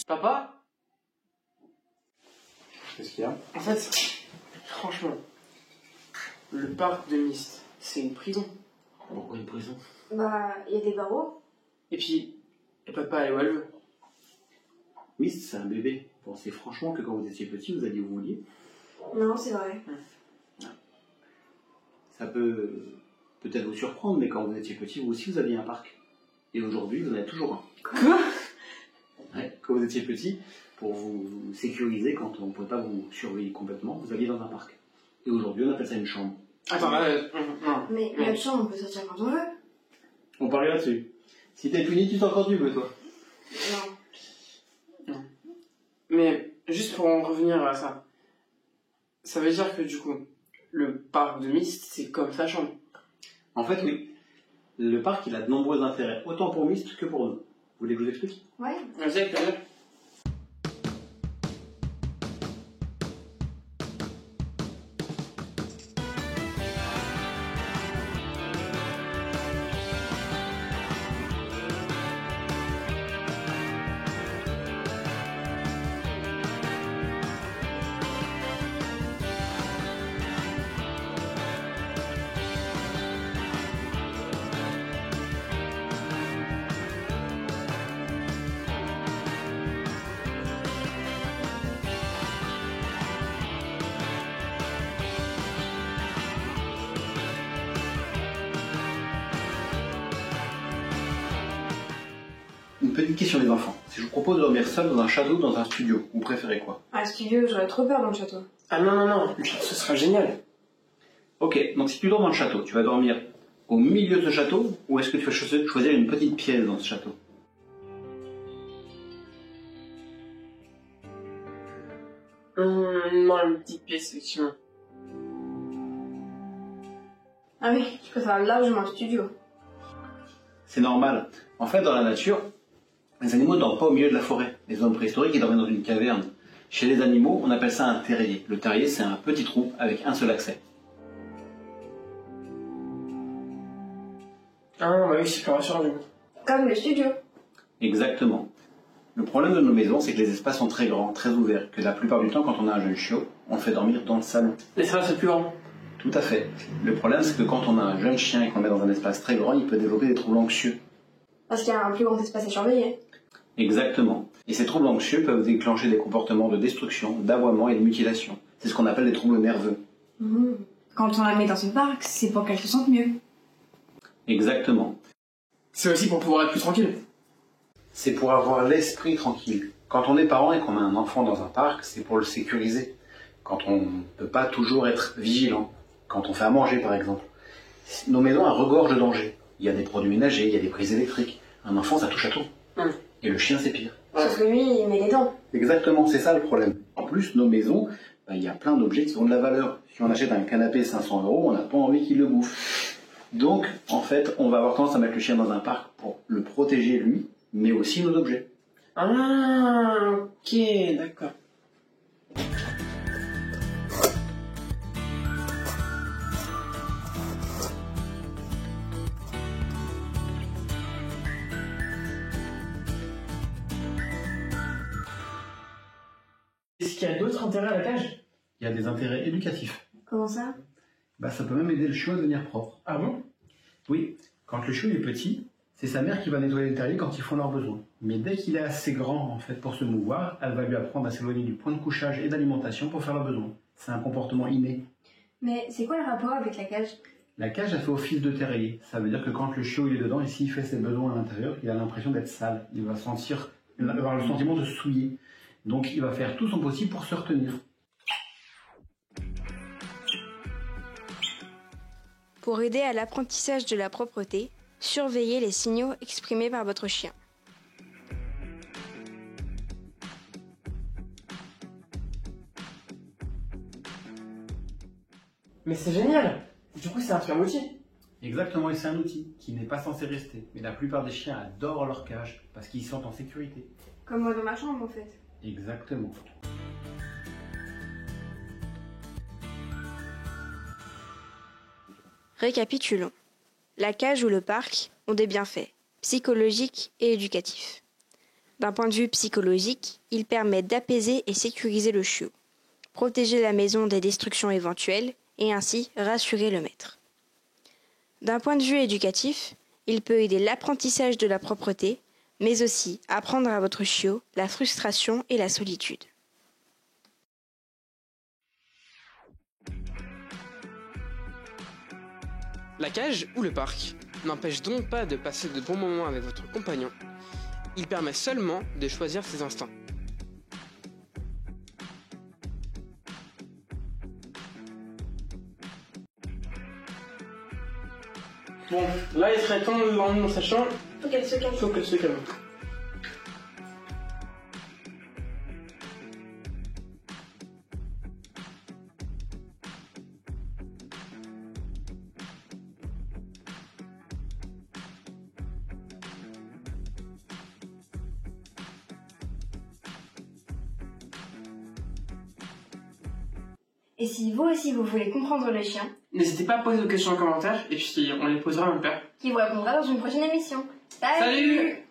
Papa? Qu'est-ce qu'il y a? En fait, franchement, le parc de Myst, c'est une prison. Pourquoi une prison? Bah, il y a des barreaux. Et puis, elle peut pas aller où elle veut. Myst, c'est un bébé. Pensez franchement que quand vous étiez petit, vous alliez où vous vouliez? Non, c'est vrai. Ça peut peut-être vous surprendre, mais quand vous étiez petit, vous aussi, vous aviez un parc. Et aujourd'hui, vous en avez toujours un. Quoi? Ouais, quand vous étiez petit, pour vous sécuriser, quand on ne pouvait pas vous surveiller complètement, vous alliez dans un parc. Et aujourd'hui, on appelle ça une chambre. Attends, non. Mais notre chambre, on peut sortir quand on veut. On parle là-dessus. Si t'es puni, tu sors quand tu veux, toi. Non. Mais, juste pour en revenir à ça, ça veut dire que du coup, le parc de Myst, c'est comme sa chambre. En fait, oui. Le parc, il a de nombreux intérêts, autant pour Myst que pour nous. Vous voulez que je vous explique? Ouais. Vas-y, avec plaisir. Une petite question les enfants. Si je vous propose de dormir seul dans un château ou dans un studio, vous préférez quoi? Ah, studio, j'aurais trop peur dans le château. Ah non, ce sera génial. Ok, donc si tu dors dans le château, tu vas dormir au milieu de ce château ou est-ce que tu vas choisir une petite pièce dans ce château? Non, une petite pièce, effectivement. Ah oui, je préfère largement le studio. C'est normal. En fait, dans la nature, les animaux ne dorment pas au milieu de la forêt. Les hommes préhistoriques, ils dormaient dans une caverne. Chez les animaux, on appelle ça un terrier. Le terrier, c'est un petit trou avec un seul accès. Ah bah oui, c'est plus rassurant du coup. Comme le studio. Exactement. Le problème de nos maisons, c'est que les espaces sont très grands, très ouverts, que la plupart du temps, quand on a un jeune chiot, on le fait dormir dans le salon. L'espace est plus grand. Tout à fait. Le problème, c'est que quand on a un jeune chien et qu'on le met dans un espace très grand, il peut développer des troubles anxieux. Parce qu'il y a un plus grand espace à surveiller. Exactement. Et ces troubles anxieux peuvent déclencher des comportements de destruction, d'aboiement et de mutilation. C'est ce qu'on appelle des troubles nerveux. Quand on la met dans ce parc, c'est pour qu'elle se sente mieux. Exactement. C'est aussi pour pouvoir être plus tranquille. C'est pour avoir l'esprit tranquille. Quand on est parent et qu'on a un enfant dans un parc, c'est pour le sécuriser. Quand on ne peut pas toujours être vigilant. Quand on fait à manger, par exemple. Nos maisons regorgent de dangers. Il y a des produits ménagers, il y a des prises électriques. Un enfant, ça touche à tout. Et le chien, c'est pire. Sauf que lui, il met les dents. Exactement, c'est ça le problème. En plus, nos maisons, il y a plein d'objets qui ont de la valeur. Si on achète un canapé 500 €, on n'a pas envie qu'il le bouffe. Donc, en fait, on va avoir tendance à mettre le chien dans un parc pour le protéger lui, mais aussi nos objets. Ah, ok, d'accord. Est-ce qu'il y a d'autres intérêts à la cage? Il y a des intérêts éducatifs. Comment ça? Ça peut même aider le chiot à devenir propre. Ah bon? Oui, quand le chiot est petit, c'est sa mère qui va nettoyer le terrier quand ils font leurs besoins. Mais dès qu'il est assez grand en fait pour se mouvoir, elle va lui apprendre à s'éloigner du point de couchage et d'alimentation pour faire leurs besoins. C'est un comportement inné. Mais c'est quoi le rapport avec la cage? La cage a fait office de terrier. Ça veut dire que quand le chiot il est dedans et s'il fait ses besoins à l'intérieur, il a l'impression d'être sale. Il va avoir le sentiment de souiller. Donc il va faire tout son possible pour se retenir. Pour aider à l'apprentissage de la propreté, surveillez les signaux exprimés par votre chien. Mais c'est génial! Du coup, c'est un super outil. Exactement, et c'est un outil qui n'est pas censé rester. Mais la plupart des chiens adorent leur cage parce qu'ils se sentent en sécurité. Comme moi dans ma chambre en fait. Exactement. Récapitulons. La cage ou le parc ont des bienfaits psychologiques et éducatifs. D'un point de vue psychologique, il permet d'apaiser et sécuriser le chiot, protéger la maison des destructions éventuelles et ainsi rassurer le maître. D'un point de vue éducatif, il peut aider l'apprentissage de la propreté, mais aussi apprendre à votre chiot la frustration et la solitude. La cage ou le parc n'empêche donc pas de passer de bons moments avec votre compagnon. Il permet seulement de choisir ses instincts. Bon, là il serait temps de l'emmener dans sa chambre. Faut qu'elle se calme. Faut qu'elle se calme. Et si vous aussi vous voulez comprendre le chien, N'hésitez pas à poser vos questions en commentaire et puis on les posera à mon père. qui vous répondra dans une prochaine émission. Salut